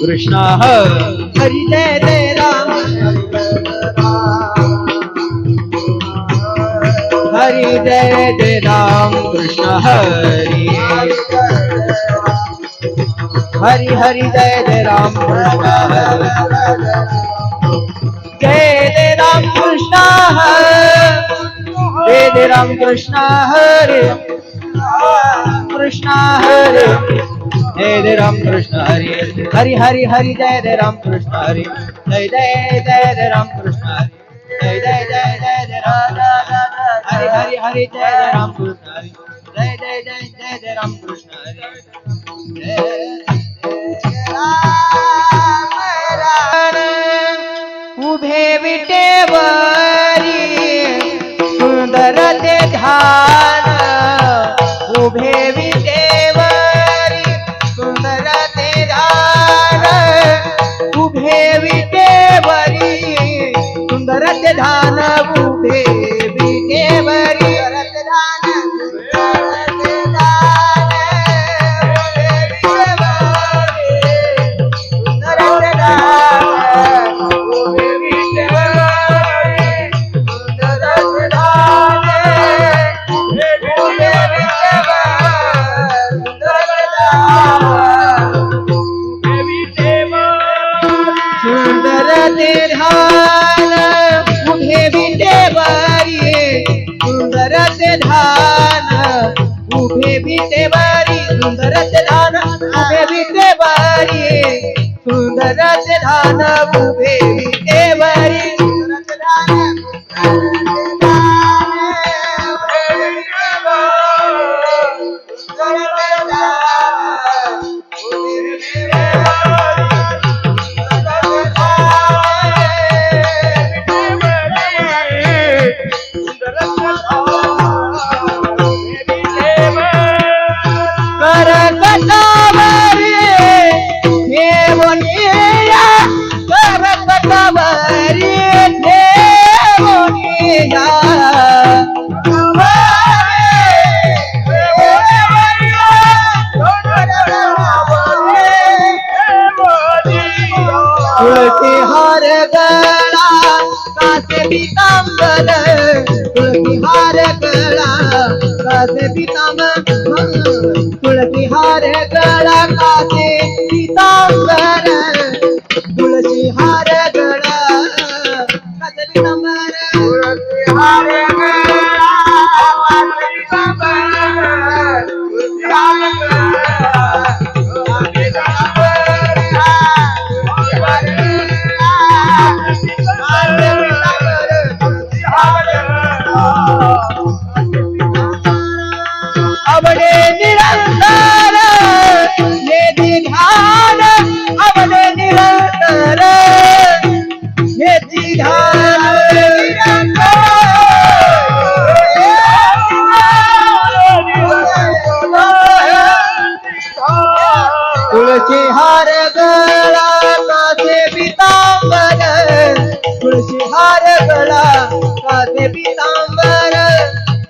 कृष्ण हरी जय जय राम हरी जय जय राम कृष्ण हरी हरी हरी जय जय राम कृष्ण जय जय राम कृष्ण जय जय राम कृष्ण हरे कृष्ण हरे जय जय राम कृष्ण हरे हरि हरि हरि जय जय राम कृष्ण हरे जय जय जय जय राम कृष्ण हरे जय जय जय जय राम हरि हरि हरि जय जय राम कृष्ण हरे जय जय जय जय राम कृष्ण हरे उभे विटेवरी सुंदर ते ध्यान उभे विटेवरी सुंदर ते ध्यान उभे विटेवरी सुंदर ते ध्यान उभे विटेवरी उभे विटेवरी सुंदर ते धान उभे विटेवरी सुंदर ते धान उभे विटेवरी तुलसी हार गळा कासे पीतांबर तुलसी हार गळा कासे पीतांबर तुलसी हार गळा कासे पीतांबर तुलसी हार गळा कासे पीतांबर तुलसी हार गळा कासे पीतांबर तुलसी हार अवडे निरंतर ये ध्यान अवडे निरंतर ये ध्यान तुलसी हार गळा कासे पीतांबर तुलसी हार गळा कासे पीतांबर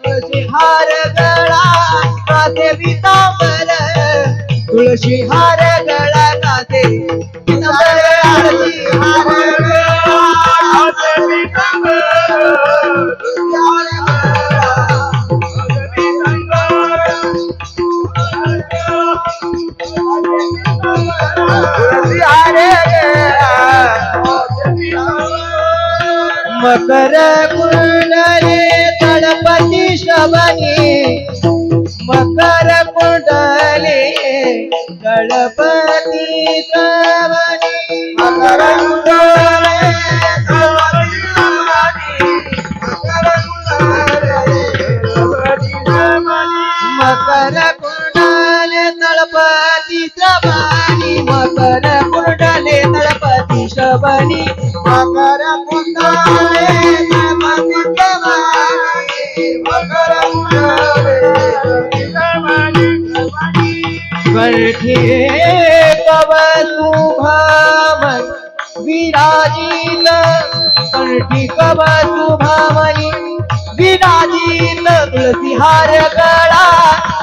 तुलसी हार गळा कासे पीतांबर तुलसी हार गळा कासे पीतांबर तुलसी हार गळा कासे पीतांबर तुलसी हार मकर कुंडले तळपती श्रवणी मकर कुंडले तळपती श्रवणी मकर कुंडले मकर कुंडले तळपती श्रवणी मकर कुंडले तळपती श्रवणी मकर कुंडले तळपती श्रवणी मकर कंठी कवसुभामणि विराजित कंठी कवसुभामणि विराजित तुलसी हार गळा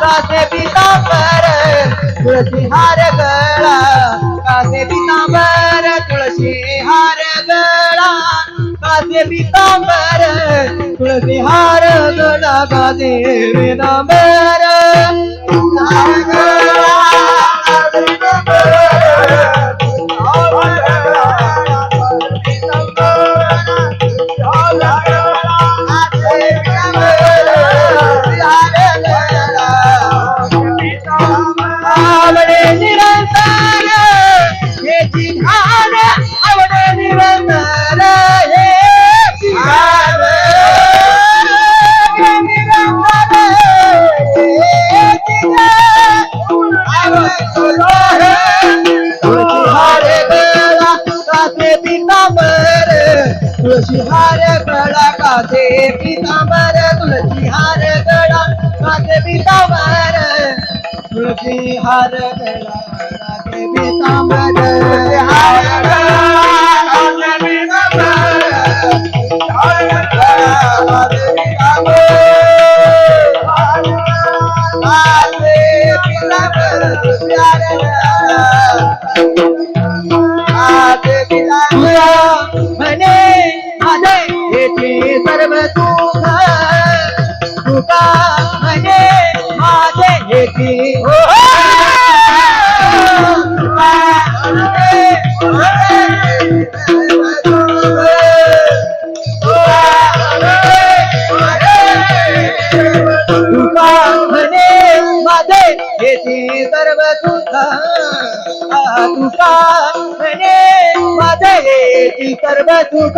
कासे पीतांबर तुलसी हार गळा कासे पीतांबर पीतांबर तुळसी हार गळा गाजे पीतांबर आवडे निरंतर हेची घाण आवडे निरंतर हेची घाण तुळशी हार गळा कासे पीतांबर तुळशी हार गळा कासे पीतांबर तुळशी हार गळा कासे पीतांबर तुळसी हार गळा कासे पीतांबर हार गळा कासे पीतांबर हार गळा कासे पीतांबर तुझा म्हणे माझे येथे सर्व सुख तुका म्हणे माझे येथे तुका म्हणे माझे येथे सर्व सुख तुका म्हणे माझे येथे सर्व सुख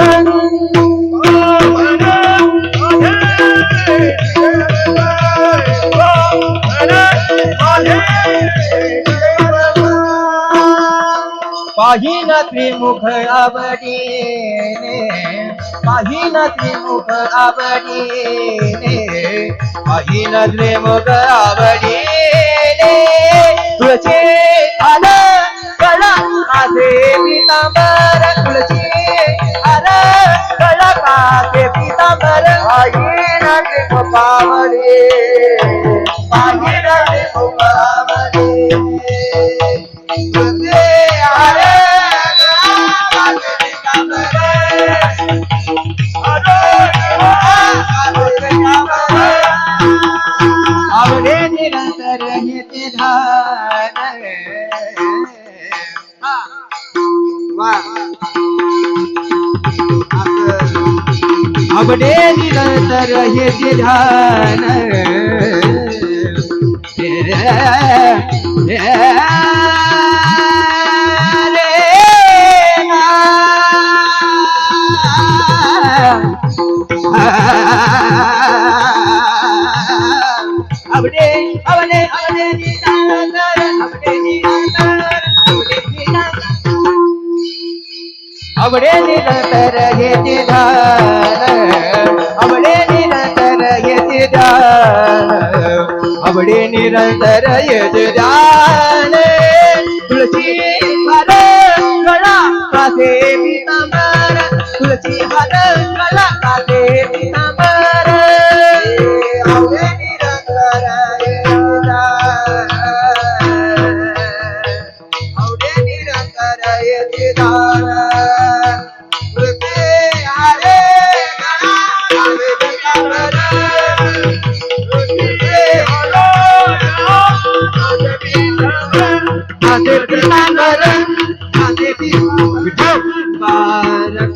पाहिन त्रिमुख आवडीने पाहिन त्रिमुख आवडीने पाहिन त्रिमुख आवडीने तुळशी हार गळा कासे पीतांबर तुळशी हार गळा कासे पीतांबर पाहिन त्रिमुख आवडी पाहिन त्रिमुख आवडी आवडे निरंतर येते ध्यान आवडे निरंतर येते ध्यान आवडे आवडे आवडे निरंतर आवडे निरंतर आवडे निरंतर येते ध्यान आवडे निरंतर येते ध्यान आवडे निरंतर येते ध्यान तुळशी हार गळा कासे पीतांबर तुळशी हार गळा कासे पीतांबर आवडे निरंतर आवडे निरंतर येते ध्यान Hare Krishna, Hare Krishna,